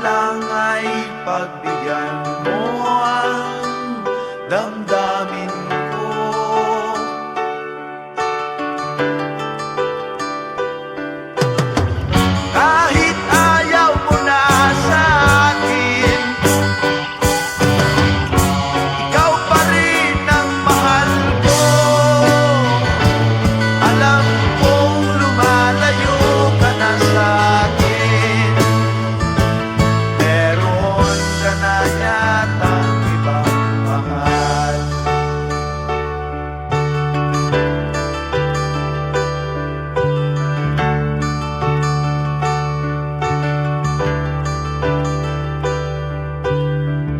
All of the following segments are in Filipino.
lang ay pagbigyan mo ang damdamin ko. Kahit ayaw mo na sa akin, ikaw pa rin ang mahal ko. Alam kong lumalayo ka na sa akin, meron ka na yatang ibang mahal.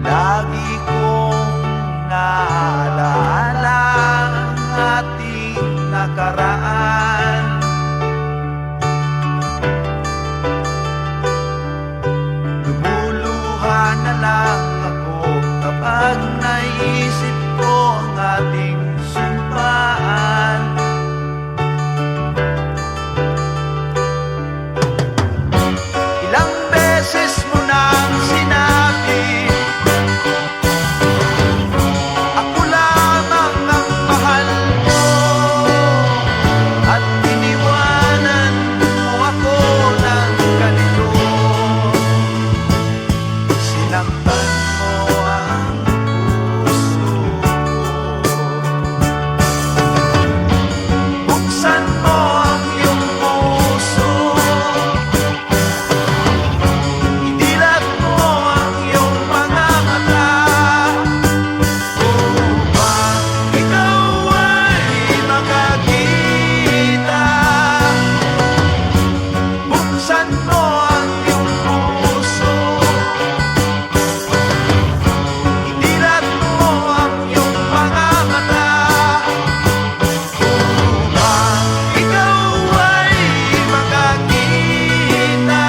Lagi kong naaalala ang ating nakaraan. Lumuluha na lang ako kapag naisip ko ang ating sumpaan. Ilang beses mo nang sinabi, ako lamang ang mahal mo, at iniwanan mo ako ng ganito. Sinaktan mo ang puso ko. Buksan mo ang iyong puso, idilat mo ang iyong mga mata, upang ikaw ay makakita. Buksan mo ang iyong puso, idilat mo ang iyong mga mata, upang ikaw ay makakita.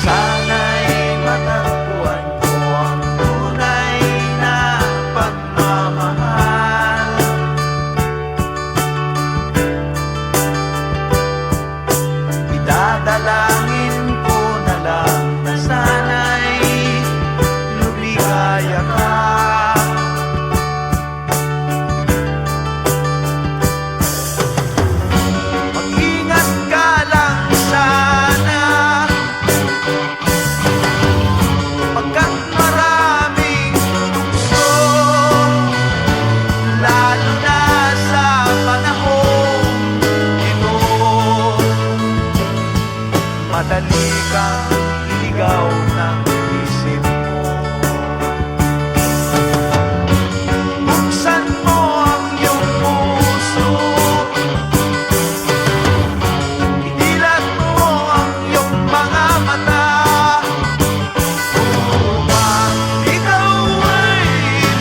Sana'y matagpuan ko ang tunay na pagmamahal. Idadalangin ko na lang na sana'y lumigaya ka. Mag-ingat ka lang sana, pagkat maraming tukso, lalo na sa panahong ito. Madali kang iligaw ng isip mo. Buksan mo ang iyong puso, idilat mo ang iyong mga mata, upang ikaw ay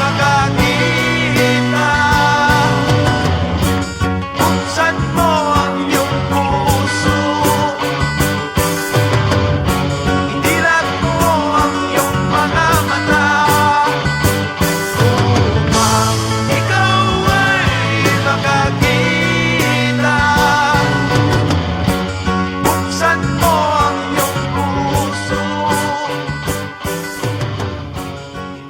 makakita. Buksan mo ang iyong puso, idilat mo ang iyong mga mata, upang ikaw ay makakita. Buksan mo ang iyong puso,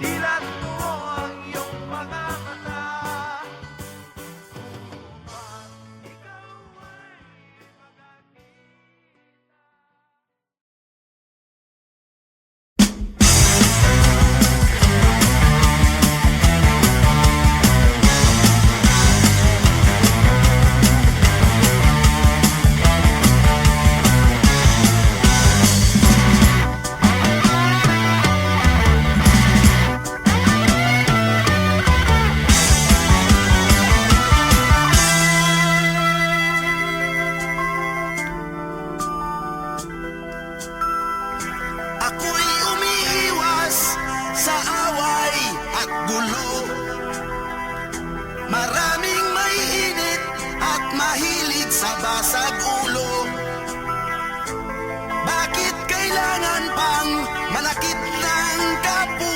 idilat mo ang iyong mga mata, upang ikaw ako'y umiiwas sa away at gulo. Maraming maiinit at mahilig sa basag ulo. Bakit kailangan pang manakit ng kapwa?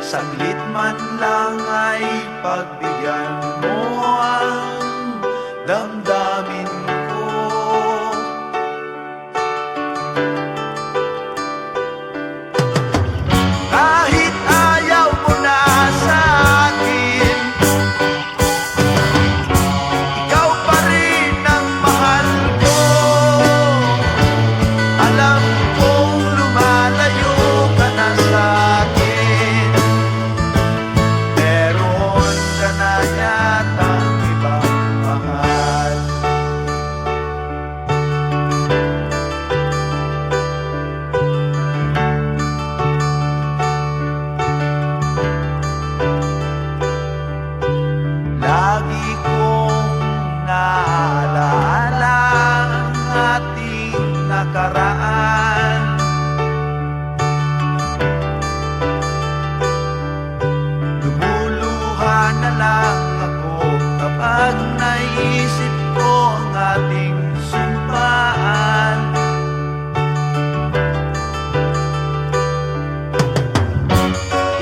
Saglit man lang ay pagbigyan mo ang damdamin ko. Kahit ayaw mo na sa akin, ikaw pa rin ang mahal ko. Alam kong lumalayo ka na sa akin, meron ka na yatang ibang mahal. Lagi kong naaalala ang ating nakaraan. Lumuluha na lang ako kapag naisip ko ang ating sumpaan.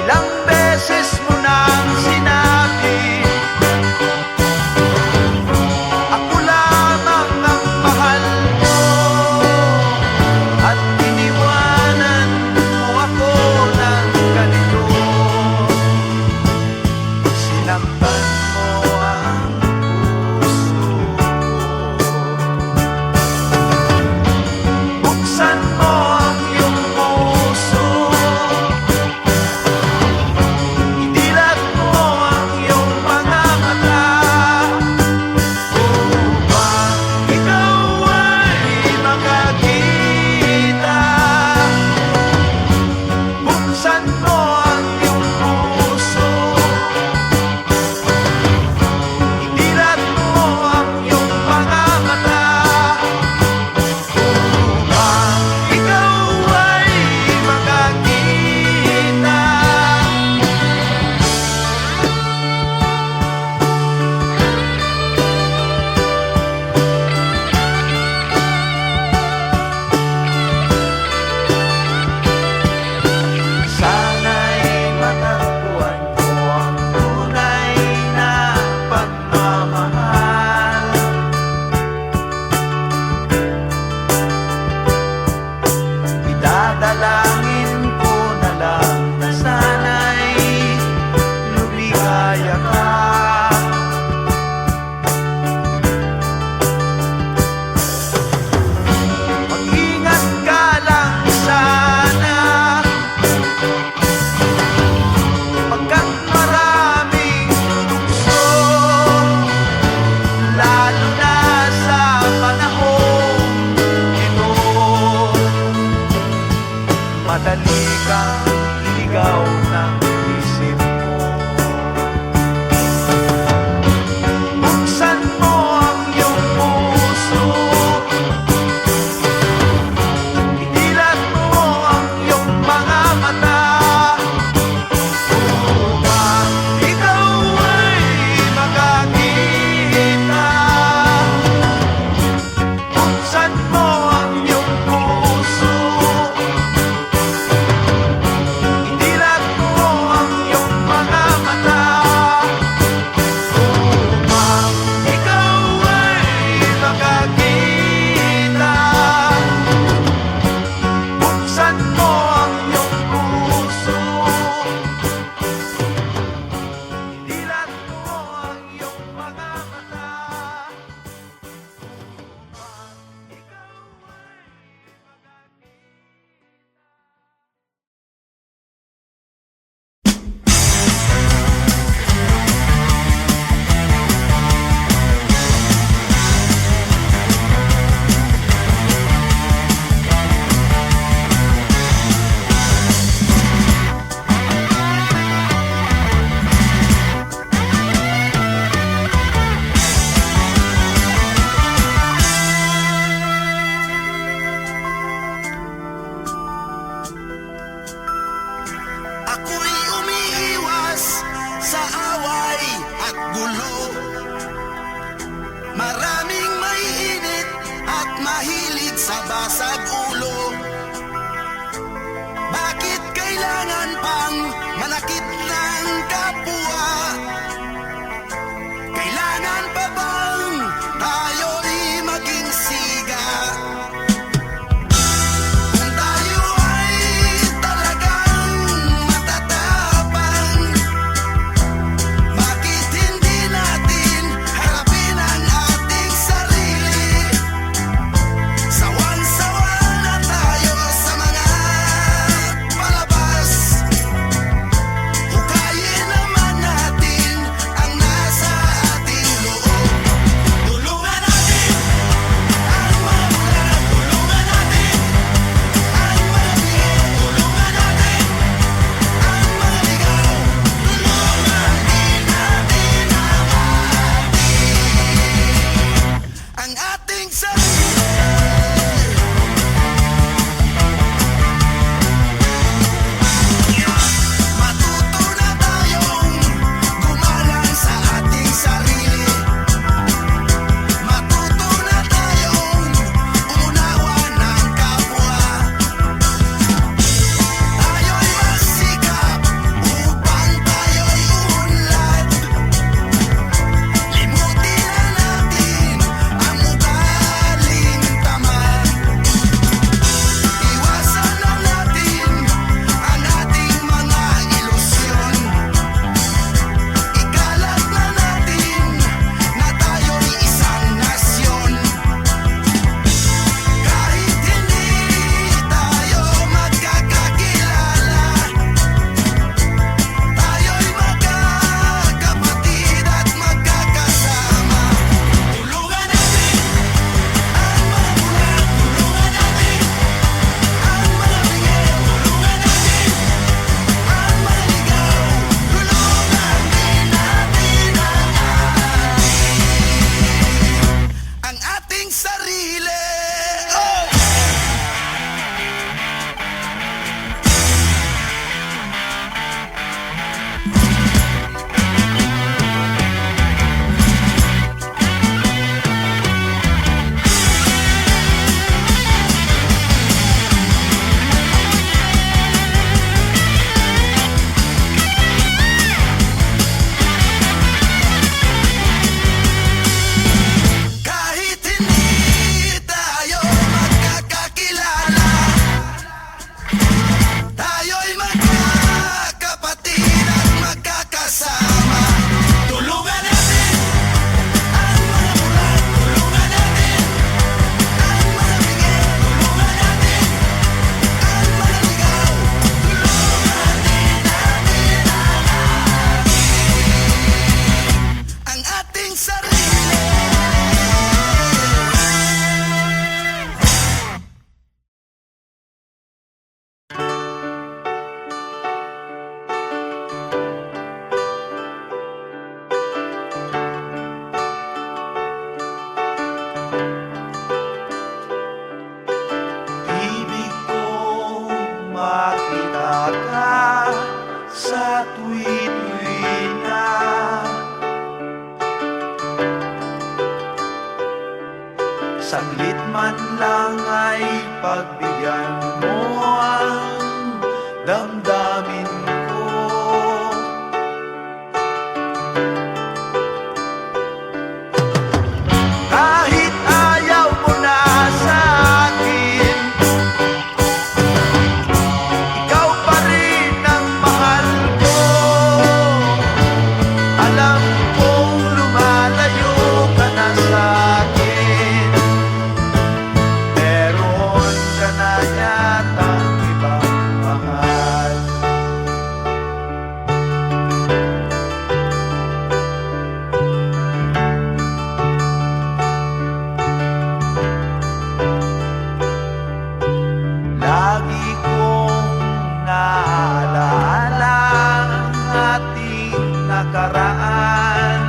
Ilang beses mo nang sinabi, ako lamang ang mahal mo, at iniwanan mo ako ng ganito. Sinaktan mo ang puso ko. Buksan mo ang iyong puso, idilat mo ang iyong mga mata, upang ikaw ay makakita. Buksan mo ang iyong puso, idilat mo ang iyong mga mata, upang ikaw ay makakita. Sana'y matagpuan ko ang tunay na pagmamahal. Idadalangin ko na lang na sana'y lumigaya ka. Mag-ingat ka lang sana, pagkat maraming tukso, lalo na sa panahong ito. Madali kang iligaw ng isip mo. Buksan mo ang iyong puso, idilat mo ang iyong mga mata, upang ikaw ay makakita. Buksan mo ang iyong puso, idilat mo ang iyong mga mata, upang ikaw ay makakita. Buksan mo ang iyong puso, idilat mo ang iyong mga mata, upang ikaw ako'y umiiwas sa away at gulo. Maraming maiinit at mahilig sa basag ulo. Bakit kailangan pang manakit sa tuwi-tuwina. Saglit man lang ay pagbigyan mo ang damdamin ko. Kahit ayaw mo na sa akin, ikaw pa rin ang mahal ko. Alam kong lumalayo ka na sa akin, meron ka na yatang ibang mahal. Lagi kong naaalala ang ating nakaraan.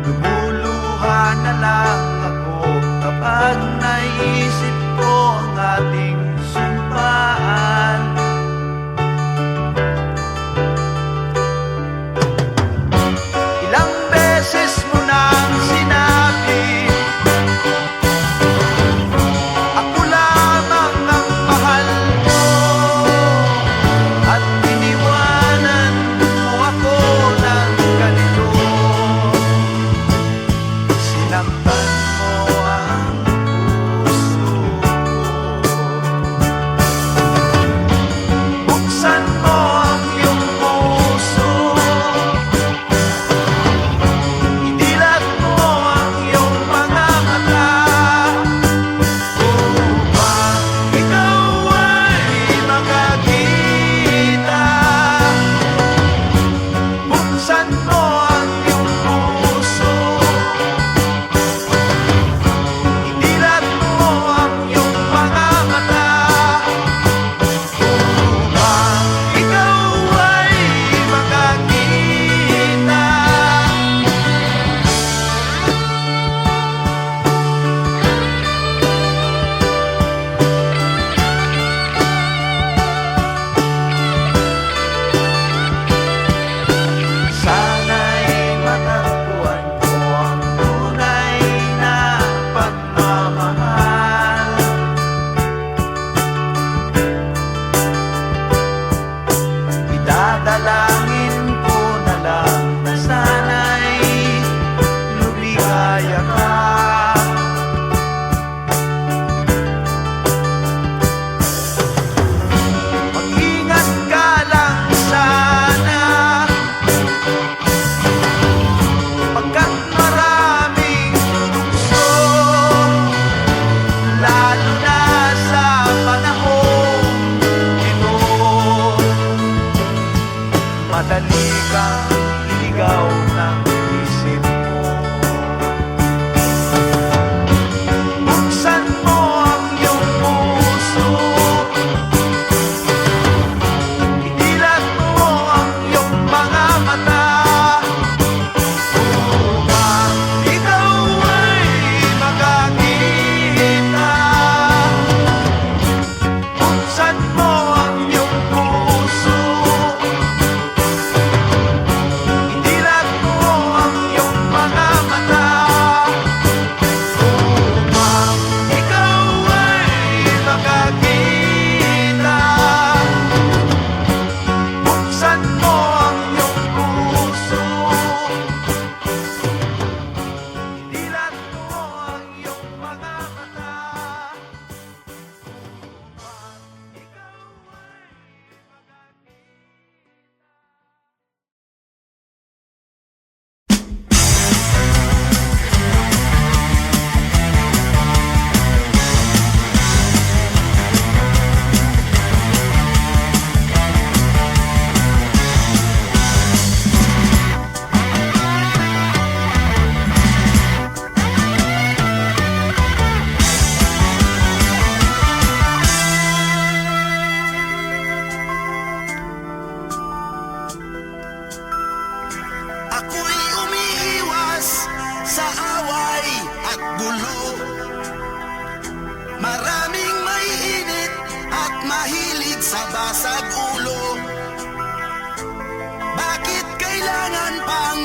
Lumuluha na lang ako kapag naisip ko ang ating sumpaan. Ilang beses mo nang sinabi, ako lamang ang mahal mo, at iniwanan mo ako ng ganito. Sinaktan mo ang puso ko. Buksan mo ang iyong puso, idilat mo ang iyong mga mata, upang ikaw ay makakita. Buksan mo ang iyong puso, idilat mo ang iyong mga mata, upang ikaw ay makakita. Sana'y matagpuan ko ang tunay na pagmamahal. Idadalangin ko na lang na sana'y lumigaya ka. Mag-ingat ka lang sana, pagkat maraming tukso, lalo na sa panahong ito. Madali kang iligaw ng isip mo. Buksan mo ang iyong puso, idilat mo ang iyong mga mata, upang ikaw ay makakita. Buksan mo ang iyong puso, idilat mo ang iyong mga mata, upang ikaw ay makakita. Buksan mo ang iyong puso, idilat mo ang iyong mga mata, upang ikaw Ako'y umiiwas sa away at gulo. Maraming maiinit sa basag ulo? Bakit kailangan pang